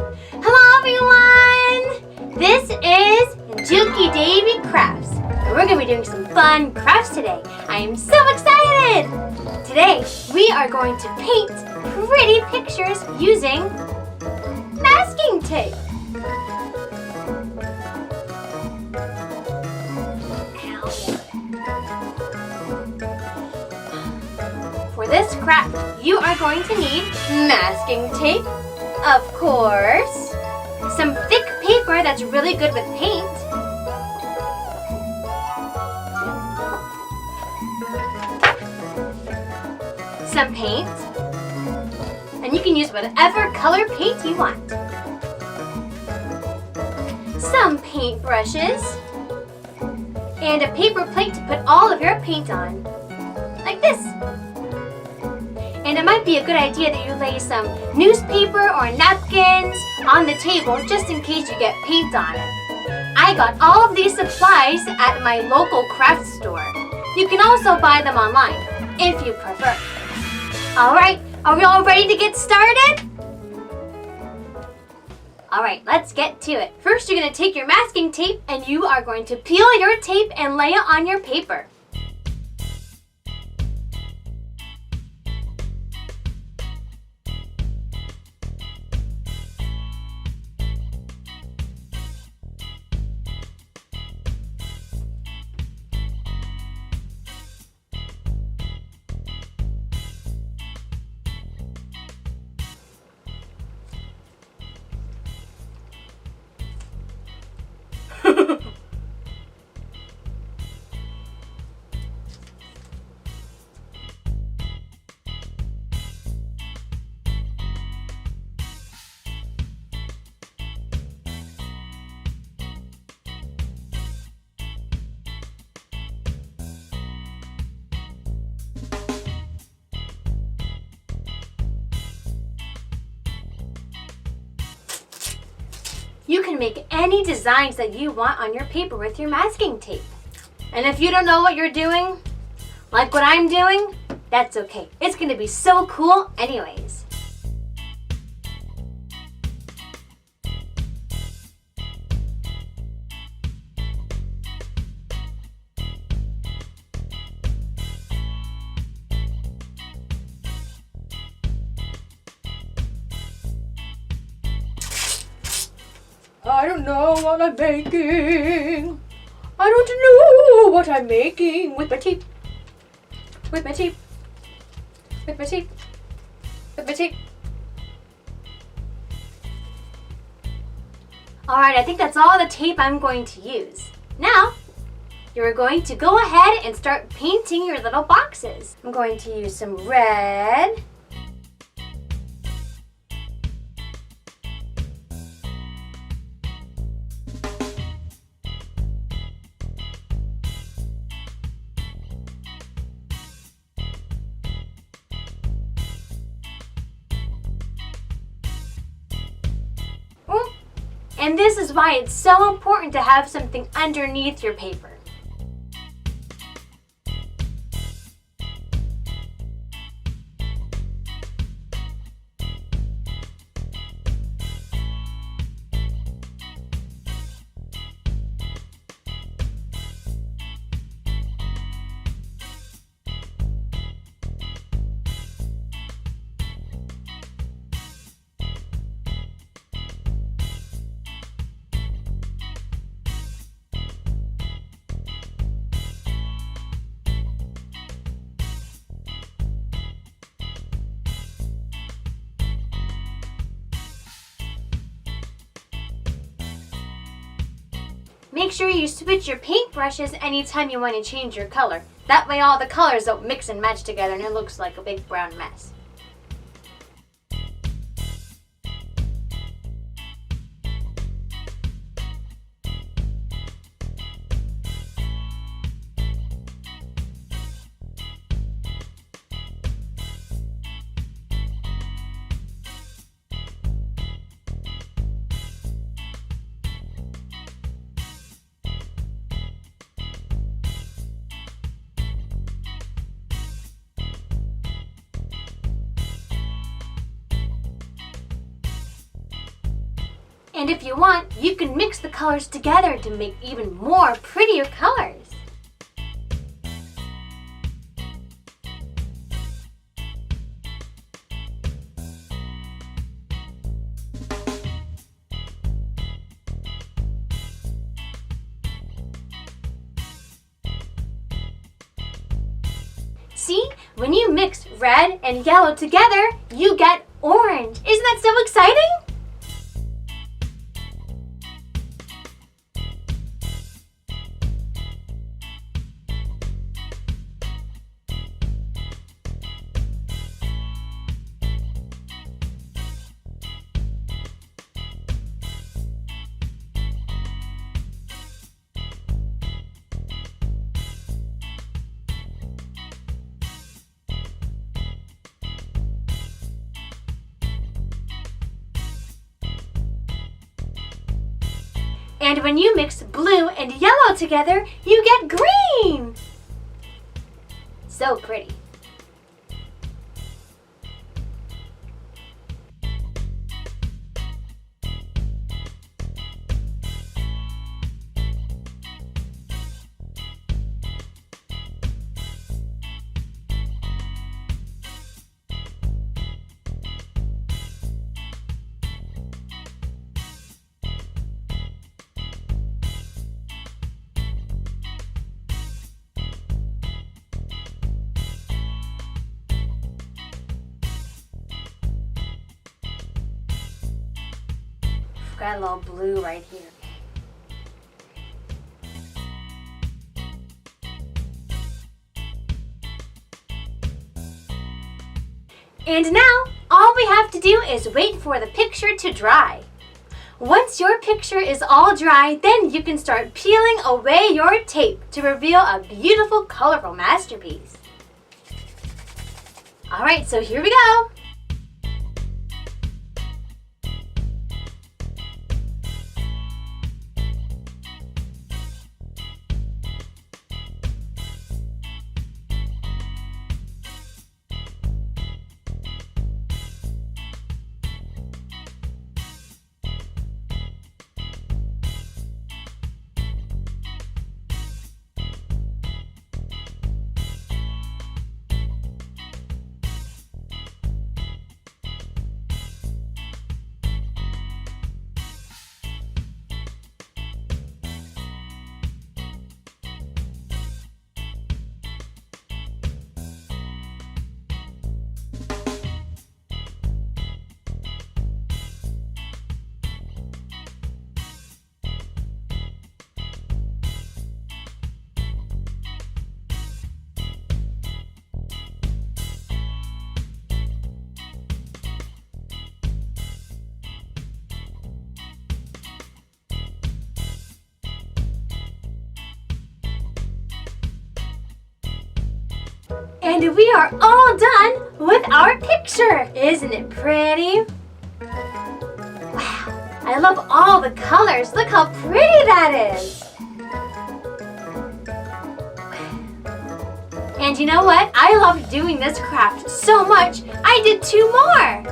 Hello everyone! This is Jukie Davie Crafts, and we're going to be doing some fun crafts today. I am so excited! Today we are going to paint pretty pictures using masking tape. For this craft, you are going to need masking tape, of course, some thick paper that's really good with paint, some paint, and you can use whatever color paint you want, some paint brushes, and a paper plate to put all of your paint on, like this. And it might be a good idea that you lay some newspaper or napkins on the table just in case you get paint on it. I got all of these supplies at my local craft store. You can also buy them online if you prefer. Alright, are we all ready to get started? Alright, let's get to it. First, you're going to take your masking tape and you are going to peel your tape and lay it on your paper. You can make any designs that you want on your paper with your masking tape. And if you don't know what you're doing, like what I'm doing, that's okay. It's going to be so cool anyways. I don't know what I'm making. I don't know what I'm making with my tape. With my tape. With my tape. With my tape. Alright, I think that's all the tape I'm going to use. Now, you're going to go ahead and start painting your little boxes. I'm going to use some red. And this is why it's so important to have something underneath your paper. Make sure you switch your paint brushes anytime you want to change your color. That way all the colors don't mix and match together and it looks like a big brown mess. And if you want, you can mix the colors together to make even more prettier colors. See, when you mix red and yellow together, you get orange. Isn't that so exciting? And when you mix blue and yellow together, you get green! So pretty. Got a little blue right here. And now, all we have to do is wait for the picture to dry. Once your picture is all dry, then you can start peeling away your tape to reveal a beautiful, colorful masterpiece. Alright, so here we go. And we are all done with our picture. Isn't it pretty? Wow, I love all the colors. Look how pretty that is. And you know what? I loved doing this craft so much, I did 2 more.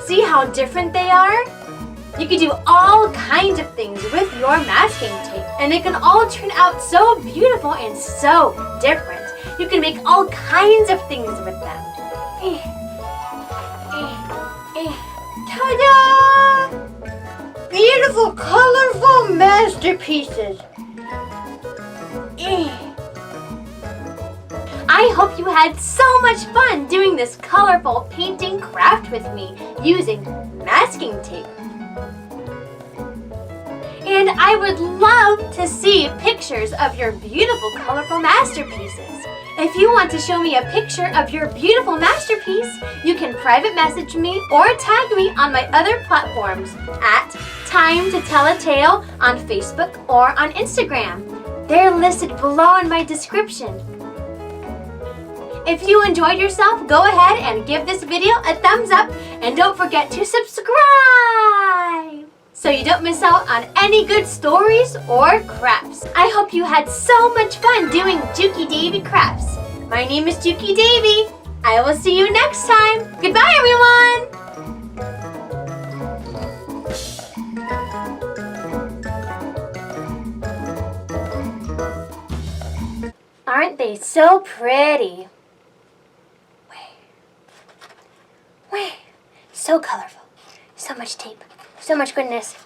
See how different they are? You can do all kinds of things with your masking tape, and it can all turn out so beautiful and so different. You can make all kinds of things with them. Ta-da! Beautiful, colorful masterpieces. I hope you had so much fun doing this colorful painting craft with me using masking tape. And I would love to see pictures of your beautiful, colorful masterpieces. If you want to show me a picture of your beautiful masterpiece, you can private message me or tag me on my other platforms at Time to Tell a Tale on Facebook or on Instagram. They're listed below in my description. If you enjoyed yourself, go ahead and give this video a thumbs up and don't forget to subscribe so you don't miss out on any good stories or crafts. I hope you had so much fun doing Jukie Davie crafts. My name is Jukie Davie. I will see you next time. Goodbye, everyone! they so pretty? Wait. So colorful. So much tape. So much goodness.